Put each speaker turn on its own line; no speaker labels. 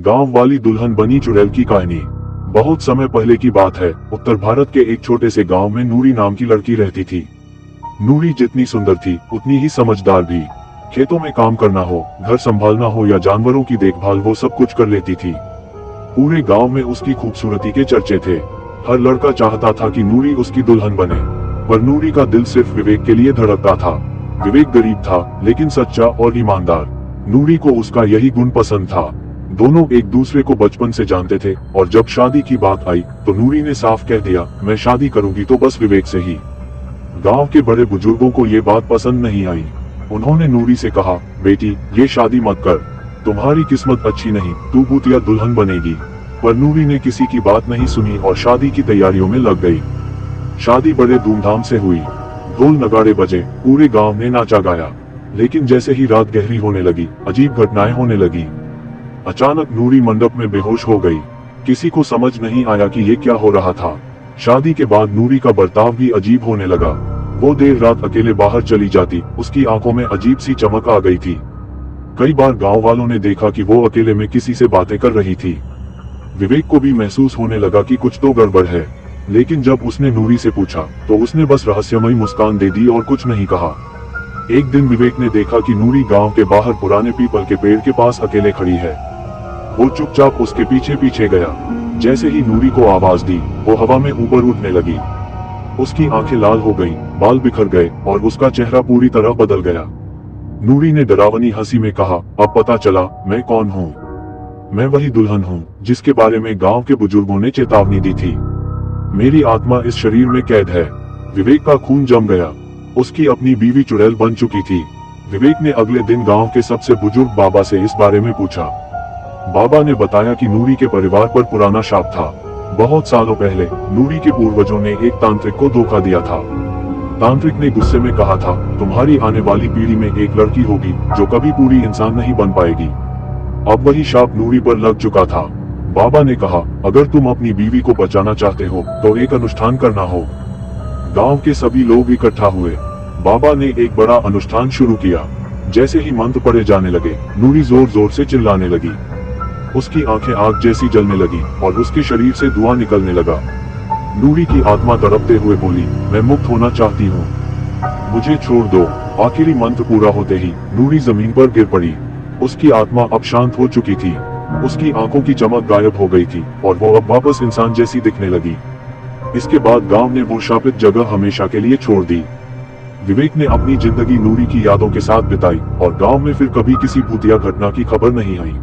गांव वाली दुल्हन बनी चुड़ैल की कहानी। बहुत समय पहले की बात है। उत्तर भारत के एक छोटे से गांव में नूरी नाम की लड़की रहती थी। नूरी जितनी सुंदर थी उतनी ही समझदार भी। खेतों में काम करना हो, घर संभालना हो या जानवरों की देखभाल, वो सब कुछ कर लेती थी। पूरे गांव में उसकी खूबसूरती के चर्चे थे। हर लड़का चाहता था कि नूरी उसकी दुल्हन बने, पर नूरी का दिल सिर्फ विवेक के लिए धड़कता था। विवेक गरीब था लेकिन सच्चा और ईमानदार। नूरी को उसका यही गुण पसंद था। दोनों एक दूसरे को बचपन से जानते थे और जब शादी की बात आई तो नूरी ने साफ कह दिया, मैं शादी करूंगी तो बस विवेक से ही। गांव के बड़े बुजुर्गों को ये बात पसंद नहीं आई। उन्होंने नूरी से कहा, बेटी ये शादी मत कर, तुम्हारी किस्मत अच्छी नहीं, तू भूतिया दुल्हन बनेगी। पर नूरी ने किसी की बात नहीं सुनी और शादी की तैयारियों में लग गई। शादी बड़े धूमधाम से हुई। ढोल नगाड़े बजे, पूरे गांव ने नाचा गाया। लेकिन जैसे ही रात गहरी होने लगी, अजीब घटनाएं होने लगी। अचानक नूरी मंडप में बेहोश हो गई। किसी को समझ नहीं आया कि ये क्या हो रहा था। शादी के बाद नूरी का बर्ताव भी अजीब होने लगा। वो देर रात अकेले बाहर चली जाती, उसकी आंखों में अजीब सी चमक आ गई थी। कई बार गांव वालों ने देखा कि वो अकेले में किसी से बातें कर रही थी। विवेक को भी महसूस होने लगा कि कुछ तो गड़बड़ है, लेकिन जब उसने नूरी से पूछा तो उसने बस रहस्यमयी मुस्कान दे दी और कुछ नहीं कहा। एक दिन विवेक ने देखा कि नूरी गांव के बाहर पुराने पीपल के पेड़ के पास अकेले खड़ी है। वो चुपचाप उसके पीछे पीछे गया। जैसे ही नूरी को आवाज दी, वो हवा में ऊपर उठने लगी। उसकी आंखें लाल हो गईं, बाल बिखर गए और उसका चेहरा पूरी तरह बदल गया। नूरी ने डरावनी हंसी में कहा, अब पता चला मैं कौन हूँ। मैं वही दुल्हन हूँ जिसके बारे में गांव के बुजुर्गों ने चेतावनी दी थी। मेरी आत्मा इस शरीर में कैद है। विवेक का खून जम गया। उसकी अपनी बीवी चुड़ैल बन चुकी थी। विवेक ने अगले दिन गांव के सबसे बुजुर्ग बाबा से इस बारे में पूछा। बाबा ने बताया कि नूरी के परिवार पर पुराना शाप था। बहुत सालों पहले नूरी के पूर्वजों ने एक तांत्रिक को धोखा दिया था। तांत्रिक ने गुस्से में कहा था, तुम्हारी आने वाली पीढ़ी में एक लड़की होगी जो कभी पूरी इंसान नहीं बन पाएगी। अब वही शाप नूरी पर लग चुका था। बाबा ने कहा, अगर तुम अपनी बीवी को बचाना चाहते हो तो एक अनुष्ठान करना हो। गांव के सभी लोग इकट्ठा हुए। बाबा ने एक बड़ा अनुष्ठान शुरू किया। जैसे ही मंत्र पढ़े जाने लगे, नूरी जोर जोर से चिल्लाने लगी। उसकी आंखें आग जैसी जलने लगी और उसके शरीर से धुआं निकलने लगा। नूरी की आत्मा तड़पते हुए बोली, मैं मुक्त होना चाहती हूँ, मुझे छोड़ दो। आखिरी मंत्र पूरा होते ही नूरी जमीन पर गिर पड़ी। उसकी आत्मा अब शांत हो चुकी थी। उसकी आंखों की चमक गायब हो गई थी और वो अब वापस इंसान जैसी दिखने लगी। इसके बाद गांव ने वो शापित जगह हमेशा के लिए छोड़ दी। विवेक ने अपनी जिंदगी नूरी की यादों के साथ बिताई और गांव में फिर कभी किसी भूतिया घटना की खबर नहीं आई।